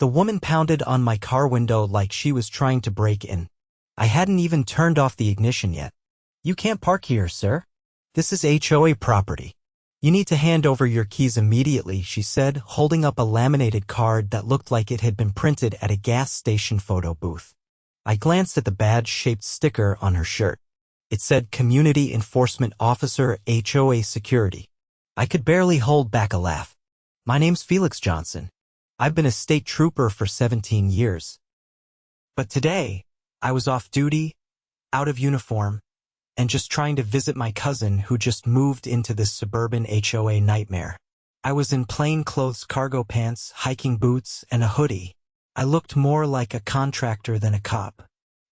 The woman pounded on my car window like she was trying to break in. I hadn't even turned off the ignition yet. "You can't park here, sir. This is HOA property. You need to hand over your keys immediately," she said, holding up a laminated card that looked like it had been printed at a gas station photo booth. I glanced at the badge-shaped sticker on her shirt. It said Community Enforcement Officer, HOA Security. I could barely hold back a laugh. "My name's Felix Johnson. I've been a state trooper for 17 years. But today, I was off duty, out of uniform, and just trying to visit my cousin who just moved into this suburban HOA nightmare. I was in plainclothes cargo pants, hiking boots, and a hoodie. I looked more like a contractor than a cop.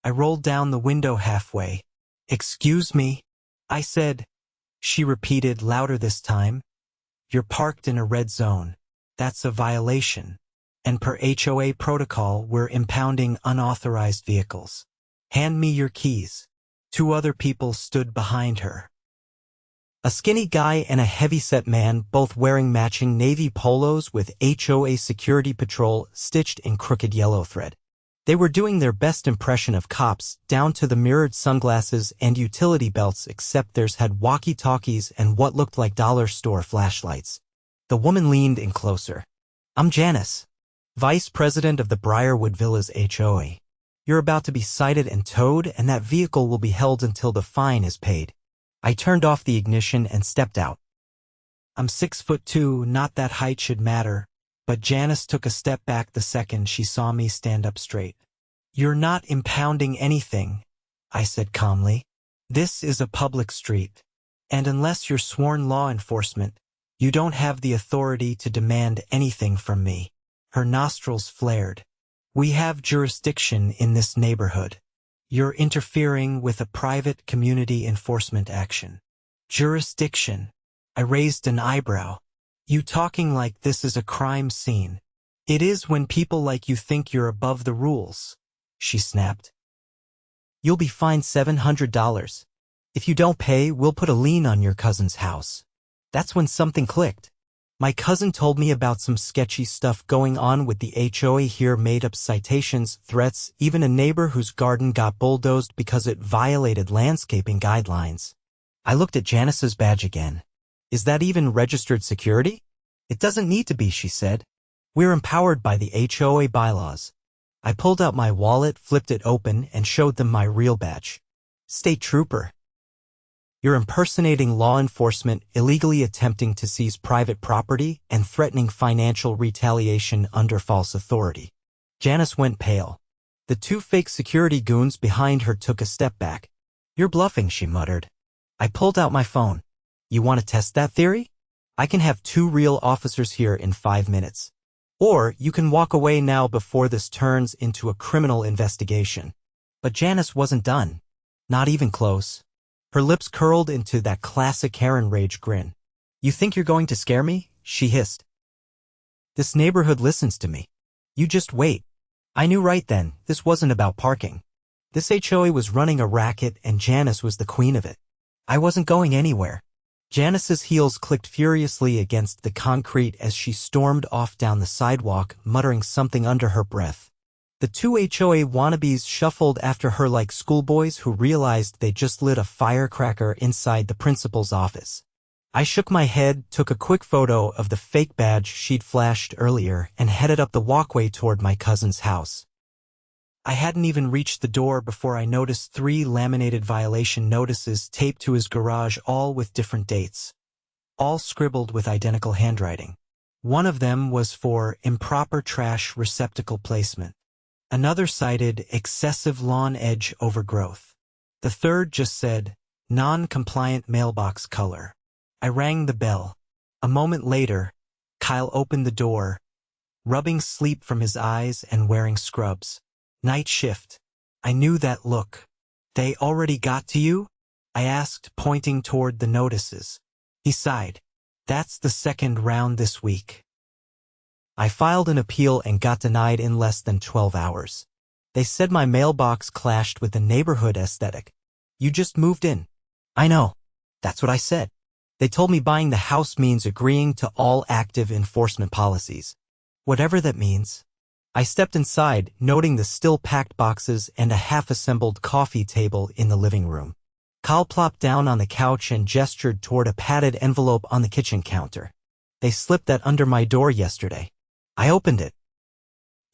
I rolled down the window halfway. "Excuse me," I said. She repeated louder this time. "You're parked in a red zone. That's a violation. And per HOA protocol, we're impounding unauthorized vehicles. Hand me your keys." Two other people stood behind her. A skinny guy and a heavy-set man, both wearing matching navy polos with HOA Security Patrol stitched in crooked yellow thread. They were doing their best impression of cops, down to the mirrored sunglasses and utility belts, except theirs had walkie-talkies and what looked like dollar store flashlights. The woman leaned in closer. "I'm Janice, Vice President of the Briarwood Villas HOA. You're about to be cited and towed, and that vehicle will be held until the fine is paid." I turned off the ignition and stepped out. I'm 6'2", not that height should matter, but Janice took a step back the second she saw me stand up straight. "You're not impounding anything," I said calmly. "This is a public street, and unless you're sworn law enforcement, you don't have the authority to demand anything from me." Her nostrils flared. "We have jurisdiction in this neighborhood. You're interfering with a private community enforcement action." "Jurisdiction?" I raised an eyebrow. "You talking like this is a crime scene?" "It is when people like you think you're above the rules," she snapped. "You'll be fined $700. If you don't pay, we'll put a lien on your cousin's house." That's when something clicked. My cousin told me about some sketchy stuff going on with the HOA here, made up citations, threats, even a neighbor whose garden got bulldozed because it violated landscaping guidelines. I looked at Janice's badge again. "Is that even registered security?" "It doesn't need to be," she said. "We're empowered by the HOA bylaws." I pulled out my wallet, flipped it open, and showed them my real badge. "State Trooper. You're impersonating law enforcement, illegally attempting to seize private property, and threatening financial retaliation under false authority." Janice went pale. The two fake security goons behind her took a step back. "You're bluffing," she muttered. I pulled out my phone. "You want to test that theory? I can have 2 real officers here in 5 minutes. Or you can walk away now before this turns into a criminal investigation." But Janice wasn't done. Not even close. Her lips curled into that classic Karen rage grin. "You think you're going to scare me?" she hissed. "This neighborhood listens to me. You just wait." I knew right then, this wasn't about parking. This HOA was running a racket and Janice was the queen of it. I wasn't going anywhere. Janice's heels clicked furiously against the concrete as she stormed off down the sidewalk, muttering something under her breath. The 2 HOA wannabes shuffled after her like schoolboys who realized they just lit a firecracker inside the principal's office. I shook my head, took a quick photo of the fake badge she'd flashed earlier, and headed up the walkway toward my cousin's house. I hadn't even reached the door before I noticed 3 laminated violation notices taped to his garage, all with different dates. All scribbled with identical handwriting. One of them was for improper trash receptacle placement. Another cited excessive lawn edge overgrowth. The third just said, non-compliant mailbox color. I rang the bell. A moment later, Kyle opened the door, rubbing sleep from his eyes and wearing scrubs. "Night shift." I knew that look. "They already got to you?" I asked, pointing toward the notices. He sighed. "That's the 2nd round this week." I filed an appeal and got denied in less than 12 hours. They said my mailbox clashed with the neighborhood aesthetic. "You just moved in." "I know." That's what I said. They told me buying the house means agreeing to all active enforcement policies. Whatever that means. I stepped inside, noting the still-packed boxes and a half-assembled coffee table in the living room. Kyle plopped down on the couch and gestured toward a padded envelope on the kitchen counter. They slipped that under my door yesterday. I opened it.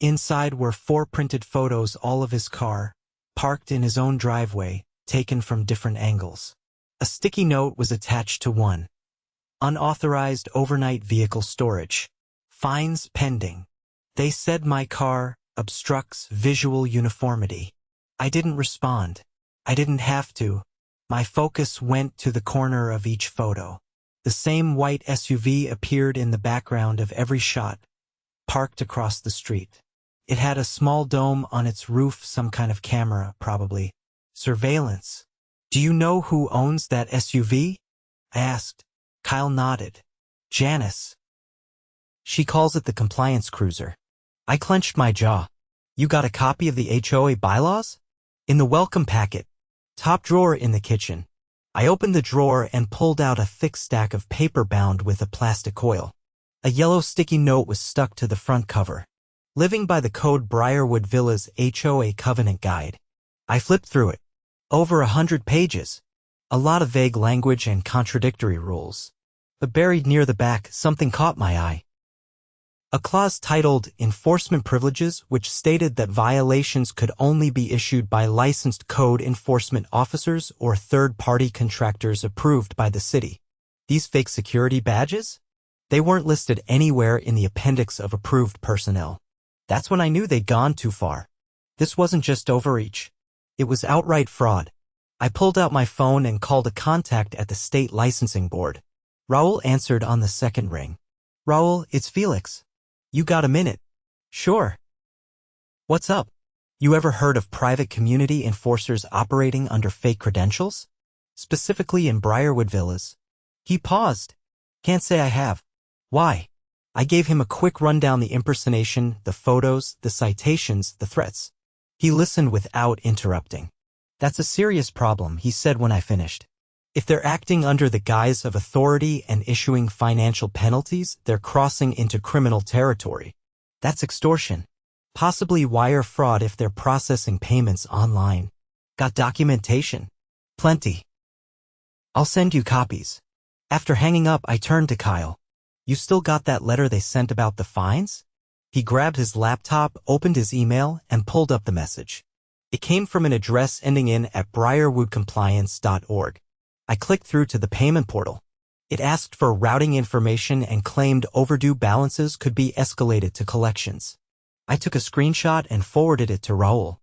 Inside were 4 printed photos, all of his car, parked in his own driveway, taken from different angles. A sticky note was attached to one. Unauthorized overnight vehicle storage. Fines pending. They said my car obstructs visual uniformity. I didn't respond. I didn't have to. My focus went to the corner of each photo. The same white SUV appeared in the background of every shot, parked across the street. It had a small dome on its roof, some kind of camera, probably. Surveillance. Do you know who owns that SUV? I asked. Kyle nodded. Janice. She calls it the compliance cruiser. I clenched my jaw. You got a copy of the HOA bylaws? In the welcome packet. Top drawer in the kitchen. I opened the drawer and pulled out a thick stack of paper bound with a plastic coil. A yellow sticky note was stuck to the front cover. Living by the code, Briarwood Villas HOA Covenant Guide. I flipped through it. Over 100 pages. A lot of vague language and contradictory rules. But buried near the back, something caught my eye. A clause titled Enforcement Privileges, which stated that violations could only be issued by licensed code enforcement officers or third-party contractors approved by the city. These fake security badges? They weren't listed anywhere in the appendix of approved personnel. That's when I knew they'd gone too far. This wasn't just overreach. It was outright fraud. I pulled out my phone and called a contact at the state licensing board. Raul answered on the second ring. Raul, it's Felix. You got a minute? Sure. What's up? You ever heard of private community enforcers operating under fake credentials? Specifically in Briarwood Villas. He paused. Can't say I have. Why? I gave him a quick rundown: the impersonation, the photos, the citations, the threats. He listened without interrupting. That's a serious problem, he said when I finished. If they're acting under the guise of authority and issuing financial penalties, they're crossing into criminal territory. That's extortion. Possibly wire fraud if they're processing payments online. Got documentation? Plenty. I'll send you copies. After hanging up, I turned to Kyle. You still got that letter they sent about the fines? He grabbed his laptop, opened his email, and pulled up the message. It came from an address ending in @briarwoodcompliance.org. I clicked through to the payment portal. It asked for routing information and claimed overdue balances could be escalated to collections. I took a screenshot and forwarded it to Raul.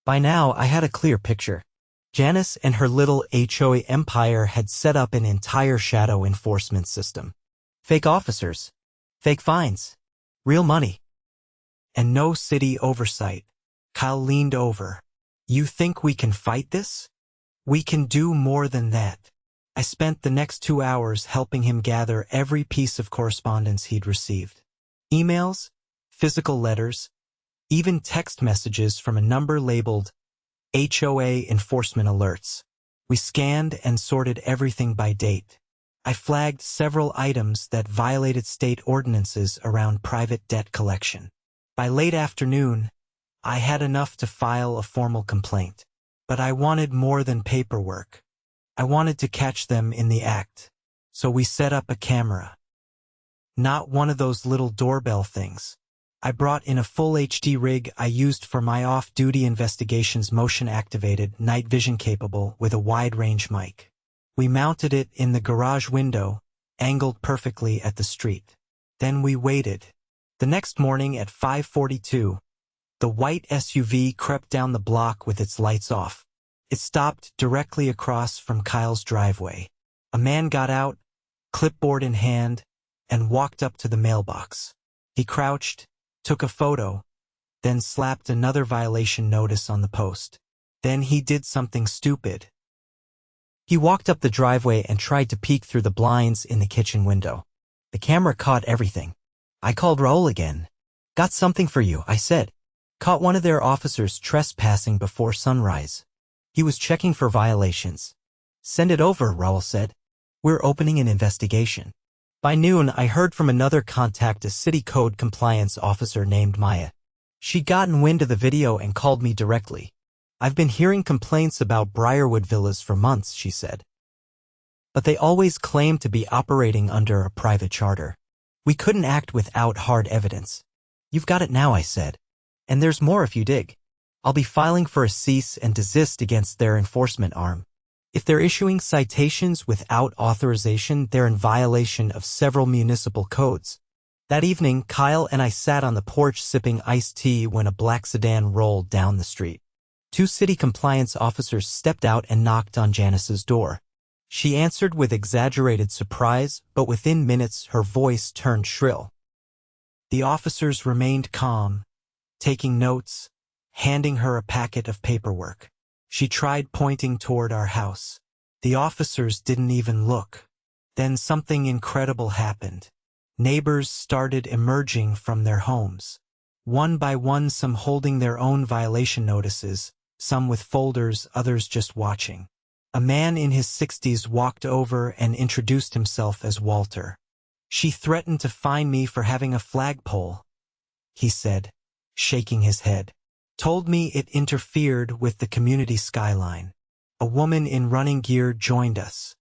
By now, I had a clear picture. Janice and her little HOA empire had set up an entire shadow enforcement system. Fake officers. Fake fines. Real money. And no city oversight. Kyle leaned over. You think we can fight this? We can do more than that. I spent the next 2 hours helping him gather every piece of correspondence he'd received. Emails, physical letters, even text messages from a number labeled HOA enforcement alerts. We scanned and sorted everything by date. I flagged several items that violated state ordinances around private debt collection. By late afternoon, I had enough to file a formal complaint. But I wanted more than paperwork. I wanted to catch them in the act. So we set up a camera. Not one of those little doorbell things. I brought in a full HD rig I used for my off-duty investigations, motion-activated, night vision capable, with a wide-range mic. We mounted it in the garage window, angled perfectly at the street. Then we waited. The next morning at 5:42, the white SUV crept down the block with its lights off. It stopped directly across from Kyle's driveway. A man got out, clipboard in hand, and walked up to the mailbox. He crouched, took a photo, then slapped another violation notice on the post. Then he did something stupid. He walked up the driveway and tried to peek through the blinds in the kitchen window. The camera caught everything. I called Raul again. Got something for you, I said. Caught one of their officers trespassing before sunrise. He was checking for violations. Send it over, Raul said. We're opening an investigation. By noon, I heard from another contact, a city code compliance officer named Maya. She'd gotten wind of the video and called me directly. I've been hearing complaints about Briarwood Villas for months, she said. But they always claimed to be operating under a private charter. We couldn't act without hard evidence. You've got it now, I said. And there's more if you dig. I'll be filing for a cease and desist against their enforcement arm. If they're issuing citations without authorization, they're in violation of several municipal codes. That evening, Kyle and I sat on the porch sipping iced tea when a black sedan rolled down the street. 2 city compliance officers stepped out and knocked on Janice's door. She answered with exaggerated surprise, but within minutes her voice turned shrill. The officers remained calm, taking notes, handing her a packet of paperwork. She tried pointing toward our house. The officers didn't even look. Then something incredible happened. Neighbors started emerging from their homes. One by one, some holding their own violation notices, some with folders, others just watching. A man in his 60s walked over and introduced himself as Walter. She threatened to fine me for having a flagpole, he said, shaking his head. Told me it interfered with the community skyline. A woman in running gear joined us.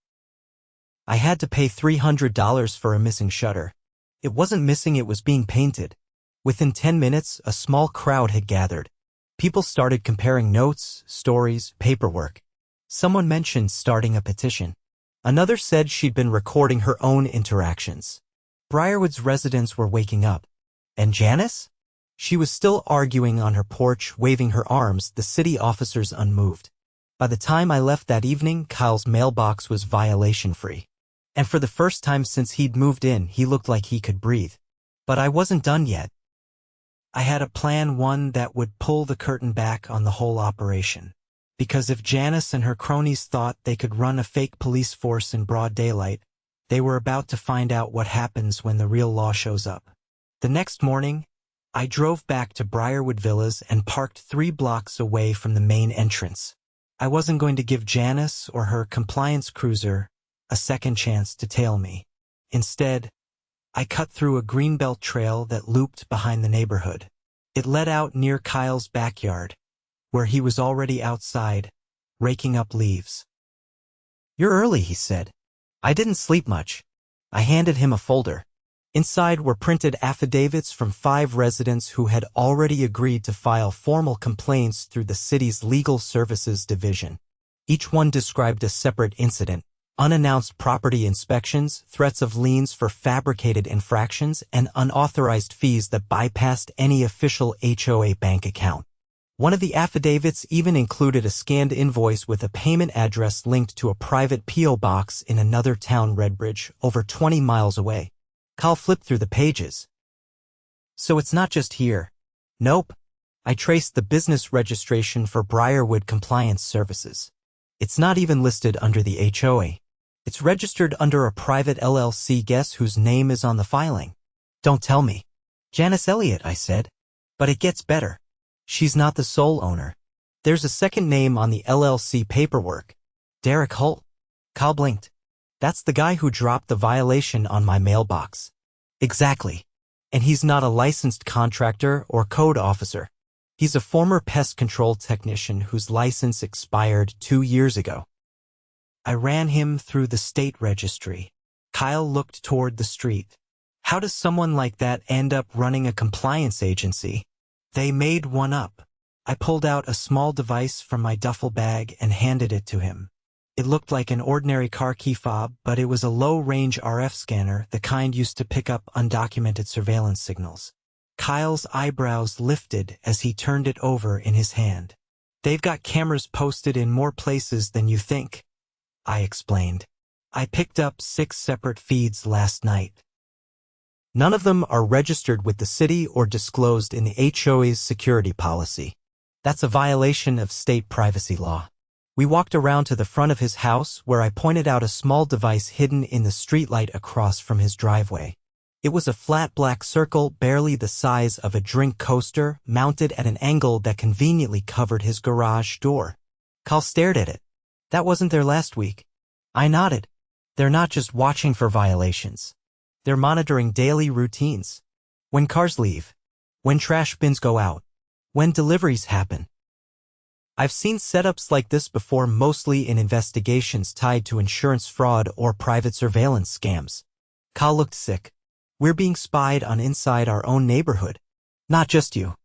I had to pay $300 for a missing shutter. It wasn't missing, it was being painted. Within 10 minutes, a small crowd had gathered. People started comparing notes, stories, paperwork. Someone mentioned starting a petition. Another said she'd been recording her own interactions. Briarwood's residents were waking up. And Janice? She was still arguing on her porch, waving her arms, the city officers unmoved. By the time I left that evening, Kyle's mailbox was violation-free. And for the first time since he'd moved in, he looked like he could breathe. But I wasn't done yet. I had a plan, one that would pull the curtain back on the whole operation. Because if Janice and her cronies thought they could run a fake police force in broad daylight, they were about to find out what happens when the real law shows up. The next morning, I drove back to Briarwood Villas and parked 3 blocks away from the main entrance. I wasn't going to give Janice or her compliance cruiser a second chance to tail me. Instead, I cut through a greenbelt trail that looped behind the neighborhood. It led out near Kyle's backyard, where he was already outside, raking up leaves. "You're early," he said. I didn't sleep much. I handed him a folder. Inside were printed affidavits from 5 residents who had already agreed to file formal complaints through the city's Legal Services Division. Each one described a separate incident: unannounced property inspections, threats of liens for fabricated infractions, and unauthorized fees that bypassed any official HOA bank account. One of the affidavits even included a scanned invoice with a payment address linked to a private P.O. box in another town, Redbridge, over 20 miles away. Kyle flipped through the pages. "So it's not just here." "Nope." I traced the business registration for Briarwood Compliance Services. It's not even listed under the HOA. It's registered under a private LLC. Guess whose name is on the filing? "Don't tell me." "Janice Elliott," I said. "But it gets better. She's not the sole owner. There's a second name on the LLC paperwork. Derek Holt." Kyle blinked. "That's the guy who dropped the violation on my mailbox." "Exactly. And he's not a licensed contractor or code officer. He's a former pest control technician whose license expired 2 years ago. I ran him through the state registry." Kyle looked toward the street. "How does someone like that end up running a compliance agency?" "They made one up." I pulled out a small device from my duffel bag and handed it to him. It looked like an ordinary car key fob, but it was a low-range RF scanner, the kind used to pick up undocumented surveillance signals. Kyle's eyebrows lifted as he turned it over in his hand. "They've got cameras posted in more places than you think," I explained. "I picked up 6 separate feeds last night. None of them are registered with the city or disclosed in the HOA's security policy. That's a violation of state privacy law." We walked around to the front of his house, where I pointed out a small device hidden in the streetlight across from his driveway. It was a flat black circle barely the size of a drink coaster, mounted at an angle that conveniently covered his garage door. Kyle stared at it. "That wasn't there last week." I nodded. "They're not just watching for violations. They're monitoring daily routines. When cars leave, when trash bins go out, when deliveries happen. I've seen setups like this before, mostly in investigations tied to insurance fraud or private surveillance scams. Kyle looked sick. We're being spied on inside our own neighborhood. Not just you.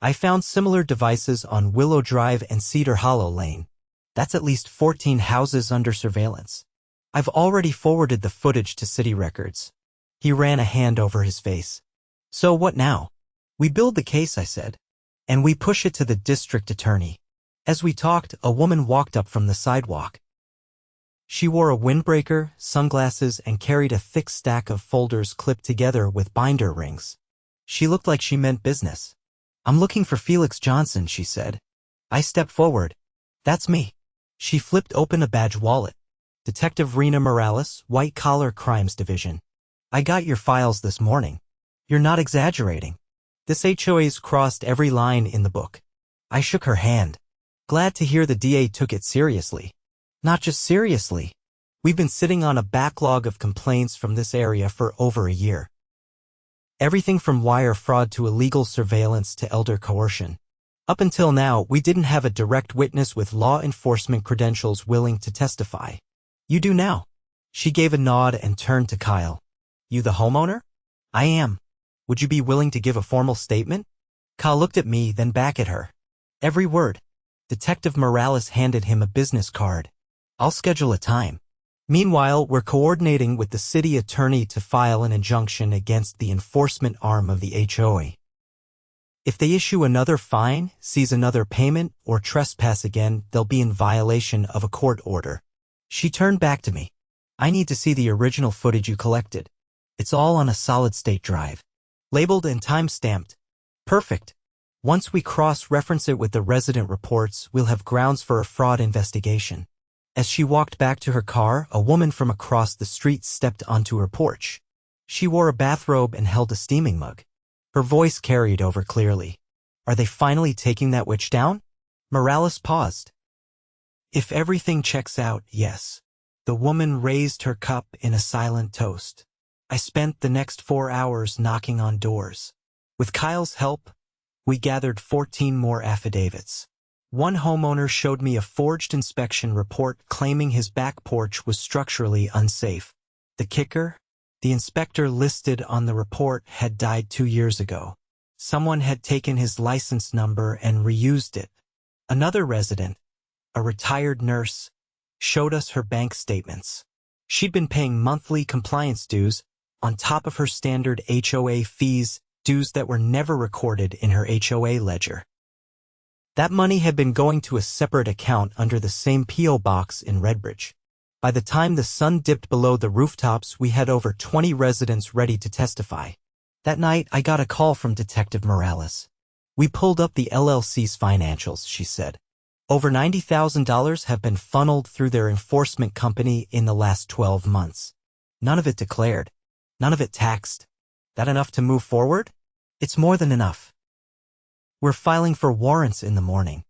I found similar devices on Willow Drive and Cedar Hollow Lane. That's at least 14 houses under surveillance. I've already forwarded the footage to city records. He ran a hand over his face. So what now? We build the case, I said. And we push it to the district attorney. As we talked, a woman walked up from the sidewalk. She wore a windbreaker, sunglasses, and carried a thick stack of folders clipped together with binder rings. She looked like she meant business. I'm looking for Felix Johnson, she said. I stepped forward. That's me. She flipped open a badge wallet. Detective Rena Morales, White Collar Crimes Division. I got your files this morning. You're not exaggerating. This HOA's crossed every line in the book. I shook her hand. Glad to hear the DA took it seriously. Not just seriously. We've been sitting on a backlog of complaints from this area for over a year. Everything from wire fraud to illegal surveillance to elder coercion. Up until now, we didn't have a direct witness with law enforcement credentials willing to testify. You do now. She gave a nod and turned to Kyle. You the homeowner? I am. Would you be willing to give a formal statement? Kyle looked at me, then back at her. Every word. Detective Morales handed him a business card. I'll schedule a time. Meanwhile, we're coordinating with the city attorney to file an injunction against the enforcement arm of the HOA. If they issue another fine, seize another payment, or trespass again, they'll be in violation of a court order. She turned back to me. I need to see the original footage you collected. It's all on a solid-state drive. Labeled and time-stamped. Perfect. Once we cross-reference it with the resident reports, we'll have grounds for a fraud investigation. As she walked back to her car, a woman from across the street stepped onto her porch. She wore a bathrobe and held a steaming mug. Her voice carried over clearly. Are they finally taking that witch down? Morales paused. If everything checks out, yes. The woman raised her cup in a silent toast. I spent the next 4 hours knocking on doors. With Kyle's help, we gathered 14 more affidavits. One homeowner showed me a forged inspection report claiming his back porch was structurally unsafe. The kicker? The inspector listed on the report had died 2 years ago. Someone had taken his license number and reused it. Another resident, a retired nurse, showed us her bank statements. She'd been paying monthly compliance dues on top of her standard HOA fees, dues that were never recorded in her HOA ledger. That money had been going to a separate account under the same P.O. box in Redbridge. By the time the sun dipped below the rooftops, we had over 20 residents ready to testify. That night, I got a call from Detective Morales. We pulled up the LLC's financials, she said. Over $90,000 have been funneled through their enforcement company in the last 12 months. None of it declared. None of it taxed. That enough to move forward? It's more than enough. We're filing for warrants in the morning.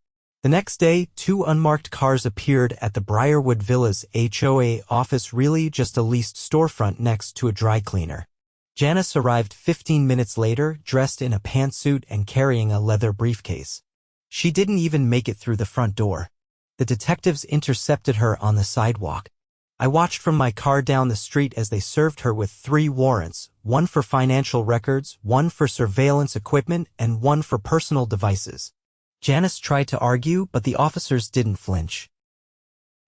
The next day, 2 unmarked cars appeared at the Briarwood Villas HOA office, really just a leased storefront next to a dry cleaner. Janice arrived 15 minutes later, dressed in a pantsuit and carrying a leather briefcase. She didn't even make it through the front door. The detectives intercepted her on the sidewalk. I watched from my car down the street as they served her with 3 warrants, one for financial records, one for surveillance equipment, and one for personal devices. Janice tried to argue, but the officers didn't flinch.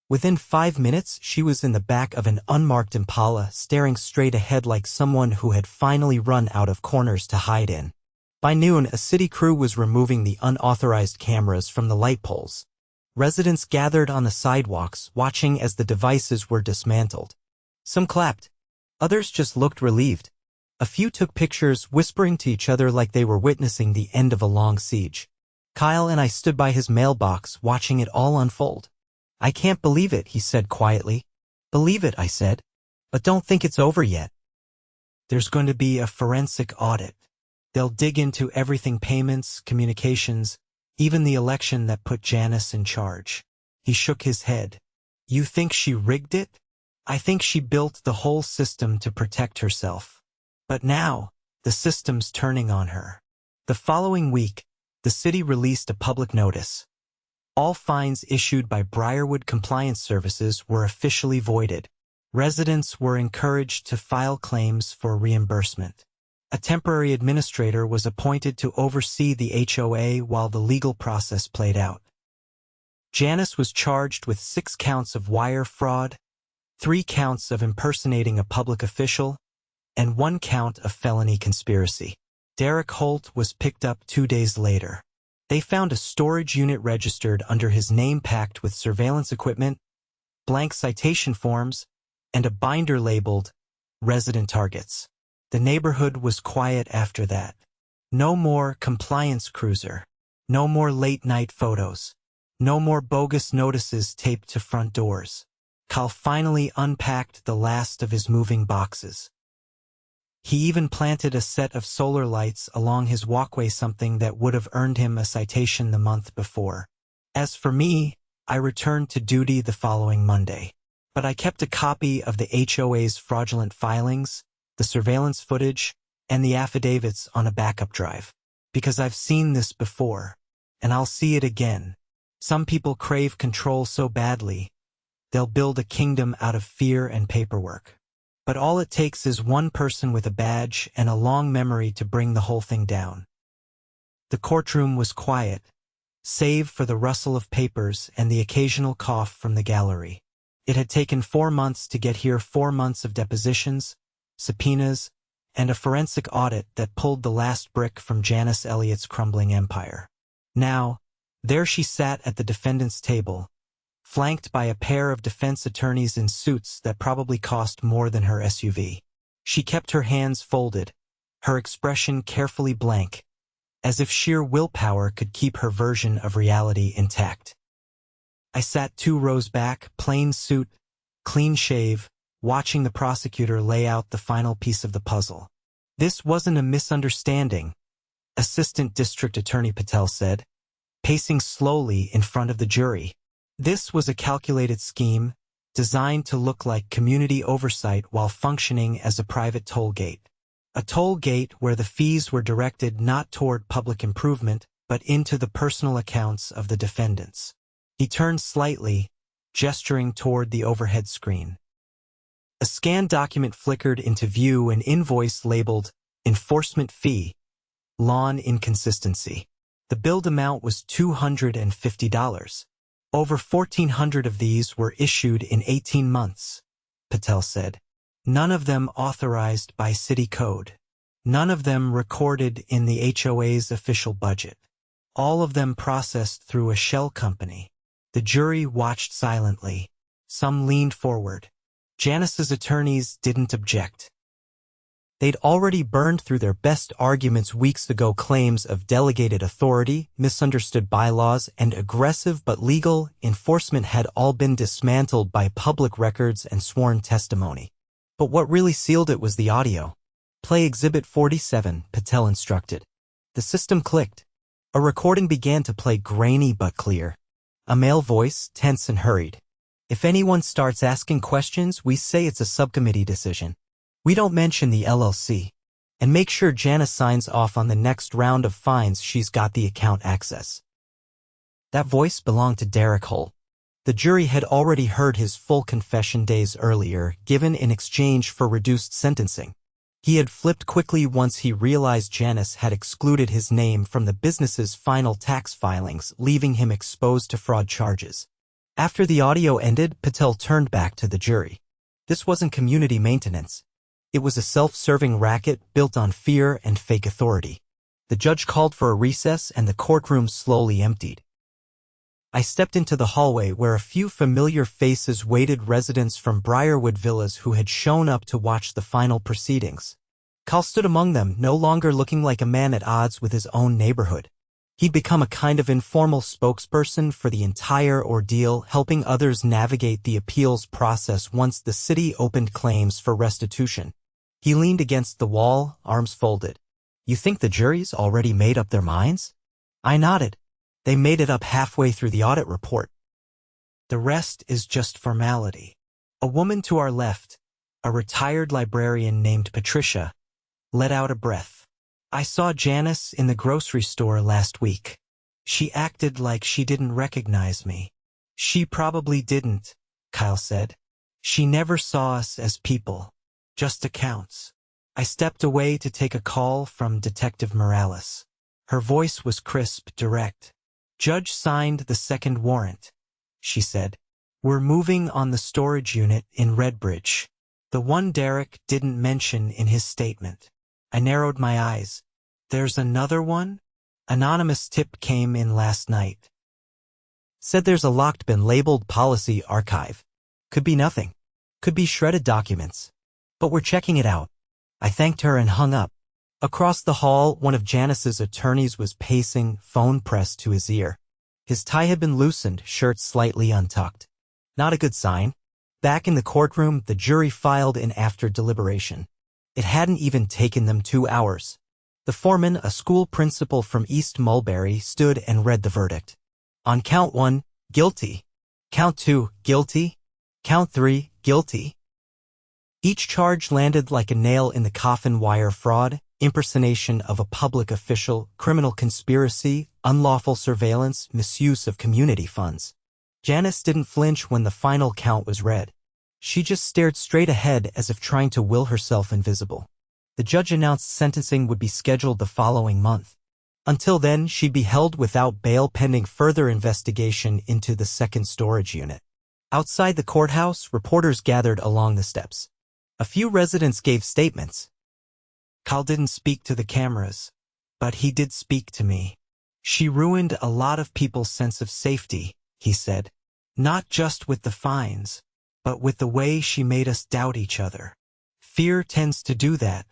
Within 5 minutes, she was in the back of an unmarked Impala, staring straight ahead like someone who had finally run out of corners to hide in. By noon, a city crew was removing the unauthorized cameras from the light poles. Residents gathered on the sidewalks, watching as the devices were dismantled. Some clapped. Others just looked relieved. A few took pictures, whispering to each other like they were witnessing the end of a long siege. Kyle and I stood by his mailbox, watching it all unfold. I can't believe it, he said quietly. Believe it, I said. But don't think it's over yet. There's going to be a forensic audit. They'll dig into everything: payments, communications, even the election that put Janice in charge. He shook his head. You think she rigged it? I think she built the whole system to protect herself. But now, the system's turning on her. The following week, the city released a public notice. All fines issued by Briarwood Compliance Services were officially voided. Residents were encouraged to file claims for reimbursement. A temporary administrator was appointed to oversee the HOA while the legal process played out. Janice was charged with 6 counts of wire fraud, 3 counts of impersonating a public official, and 1 count of felony conspiracy. Derek Holt was picked up 2 days later. They found a storage unit registered under his name packed with surveillance equipment, blank citation forms, and a binder labeled resident targets. The neighborhood was quiet after that. No more compliance cruiser. No more late-night photos. No more bogus notices taped to front doors. Cal finally unpacked the last of his moving boxes. He even planted a set of solar lights along his walkway, something that would have earned him a citation the month before. As for me, I returned to duty the following Monday. But I kept a copy of the HOA's fraudulent filings, the surveillance footage, and the affidavits on a backup drive. Because I've seen this before, and I'll see it again. Some people crave control so badly, they'll build a kingdom out of fear and paperwork. But all it takes is one person with a badge and a long memory to bring the whole thing down. The courtroom was quiet, save for the rustle of papers and the occasional cough from the gallery. It had taken 4 months to get here, 4 months of depositions, subpoenas, and a forensic audit that pulled the last brick from Janice Elliott's crumbling empire. Now, there she sat at the defendant's table, flanked by a pair of defense attorneys in suits that probably cost more than her SUV. She kept her hands folded, her expression carefully blank, as if sheer willpower could keep her version of reality intact. I sat 2 rows back, plain suit, clean shave, watching the prosecutor lay out the final piece of the puzzle. This wasn't a misunderstanding, Assistant District Attorney Patel said, pacing slowly in front of the jury. This was a calculated scheme, designed to look like community oversight while functioning as a private toll gate. A toll gate where the fees were directed not toward public improvement, but into the personal accounts of the defendants. He turned slightly, gesturing toward the overhead screen. A scanned document flickered into view, an invoice labeled Enforcement Fee, Lawn Inconsistency. The billed amount was $250. Over 1,400 of these were issued in 18 months, Patel said. None of them authorized by city code. None of them recorded in the HOA's official budget. All of them processed through a shell company. The jury watched silently. Some leaned forward. Janice's attorneys didn't object. They'd already burned through their best arguments weeks ago. Claims of delegated authority, misunderstood bylaws, and aggressive but legal enforcement had all been dismantled by public records and sworn testimony. But what really sealed it was the audio. Play Exhibit 47, Patel instructed. The system clicked. A recording began to play, grainy but clear. A male voice, tense and hurried. If anyone starts asking questions, we say it's a subcommittee decision. We don't mention the LLC. And make sure Janice signs off on the next round of fines. She's got the account access. That voice belonged to Derek Holt. The jury had already heard his full confession days earlier, given in exchange for reduced sentencing. He had flipped quickly once he realized Janice had excluded his name from the business's final tax filings, leaving him exposed to fraud charges. After the audio ended, Patel turned back to the jury. This wasn't community maintenance. It was a self-serving racket built on fear and fake authority. The judge called for a recess and the courtroom slowly emptied. I stepped into the hallway where a few familiar faces waited, residents from Briarwood Villas who had shown up to watch the final proceedings. Cal stood among them, no longer looking like a man at odds with his own neighborhood. He'd become a kind of informal spokesperson for the entire ordeal, helping others navigate the appeals process once the city opened claims for restitution. He leaned against the wall, arms folded. You think the jury's already made up their minds? I nodded. They made it up halfway through the audit report. The rest is just formality. A woman to our left, a retired librarian named Patricia, let out a breath. I saw Janice in the grocery store last week. She acted like she didn't recognize me. She probably didn't, Kyle said. She never saw us as people, just accounts. I stepped away to take a call from Detective Morales. Her voice was crisp, direct. Judge signed the second warrant, she said. We're moving on the storage unit in Redbridge. The one Derek didn't mention in his statement. I narrowed my eyes. There's another one? Anonymous tip came in last night. Said there's a locked bin labeled policy archive. Could be nothing. Could be shredded documents. But we're checking it out. I thanked her and hung up. Across the hall, one of Janice's attorneys was pacing, phone pressed to his ear. His tie had been loosened, shirt slightly untucked. Not a good sign. Back in the courtroom, the jury filed in after deliberation. It hadn't even taken them 2 hours. The foreman, a school principal from East Mulberry, stood and read the verdict. On count 1, guilty. Count 2, guilty. Count 3, guilty. Each charge landed like a nail in the coffin: wire fraud, impersonation of a public official, criminal conspiracy, unlawful surveillance, misuse of community funds. Janice didn't flinch when the final count was read. She just stared straight ahead as if trying to will herself invisible. The judge announced sentencing would be scheduled the following month. Until then, she'd be held without bail pending further investigation into the second storage unit. Outside the courthouse, reporters gathered along the steps. A few residents gave statements. Kyle didn't speak to the cameras, but he did speak to me. She ruined a lot of people's sense of safety, he said. Not just with the fines, but with the way she made us doubt each other. Fear tends to do that,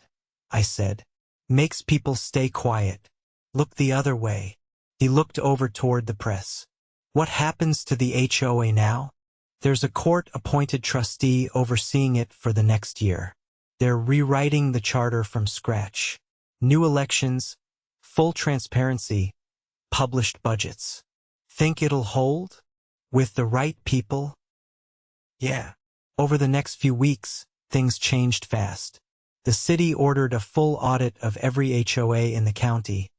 I said. Makes people stay quiet. Look the other way. He looked over toward the press. What happens to the HOA now? There's a court-appointed trustee overseeing it for the next year. They're rewriting the charter from scratch. New elections, full transparency, published budgets. Think it'll hold? With the right people? Yeah. Over the next few weeks, things changed fast. The city ordered a full audit of every HOA in the county,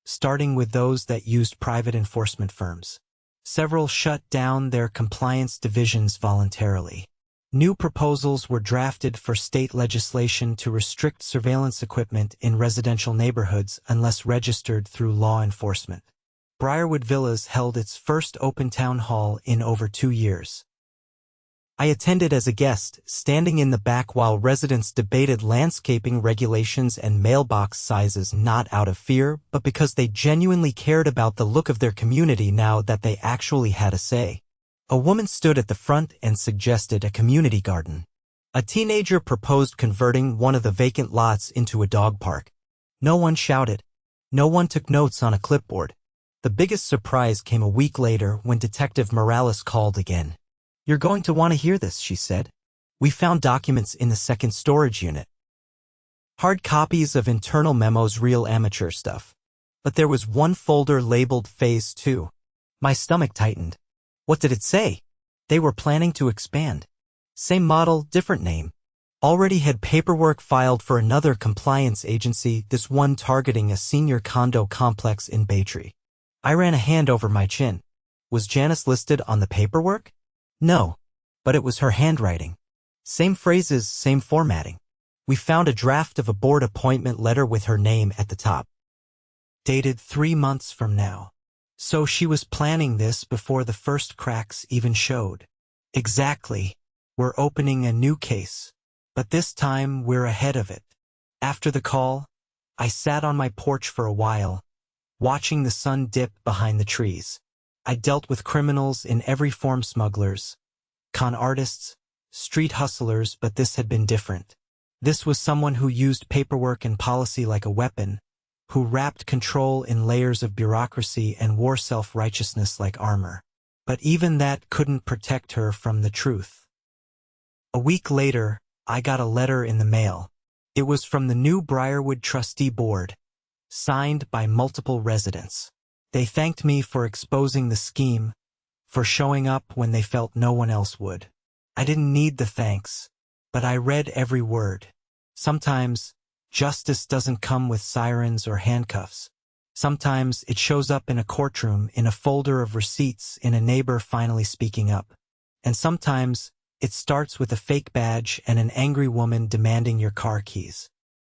starting with those that used private enforcement firms. Several shut down their compliance divisions voluntarily. New proposals were drafted for state legislation to restrict surveillance equipment in residential neighborhoods unless registered through law enforcement. Briarwood Villas held its first open town hall in over 2 years. I attended as a guest, standing in the back while residents debated landscaping regulations and mailbox sizes, not out of fear, but because they genuinely cared about the look of their community now that they actually had a say. A woman stood at the front and suggested a community garden. A teenager proposed converting one of the vacant lots into a dog park. No one shouted. No one took notes on a clipboard. The biggest surprise came a week later when Detective Morales called again. You're going to want to hear this, she said. We found documents in the second storage unit. Hard copies of internal memos, real amateur stuff. But there was one folder labeled Phase 2. My stomach tightened. What did it say? They were planning to expand. Same model, different name. Already had paperwork filed for another compliance agency, this one targeting a senior condo complex in Baytree. I ran a hand over my chin. Was Janice listed on the paperwork? No, but it was her handwriting. Same phrases, same formatting. We found a draft of a board appointment letter with her name at the top. Dated 3 months from now. So she was planning this before the first cracks even showed. Exactly. We're opening a new case. But this time we're ahead of it. After the call, I sat on my porch for a while, watching the sun dip behind the trees. I dealt with criminals in every form: smugglers, con artists, street hustlers, but this had been different. This was someone who used paperwork and policy like a weapon, who wrapped control in layers of bureaucracy and wore self-righteousness like armor. But even that couldn't protect her from the truth. A week later, I got a letter in the mail. It was from the new Briarwood Trustee Board, signed by multiple residents. They thanked me for exposing the scheme, for showing up when they felt no one else would. I didn't need the thanks, but I read every word. Sometimes, Justice doesn't come with sirens or handcuffs. Sometimes it shows up in a courtroom, in a folder of receipts, in a neighbor finally speaking up. And sometimes it starts with a fake badge and an angry woman demanding your car keys.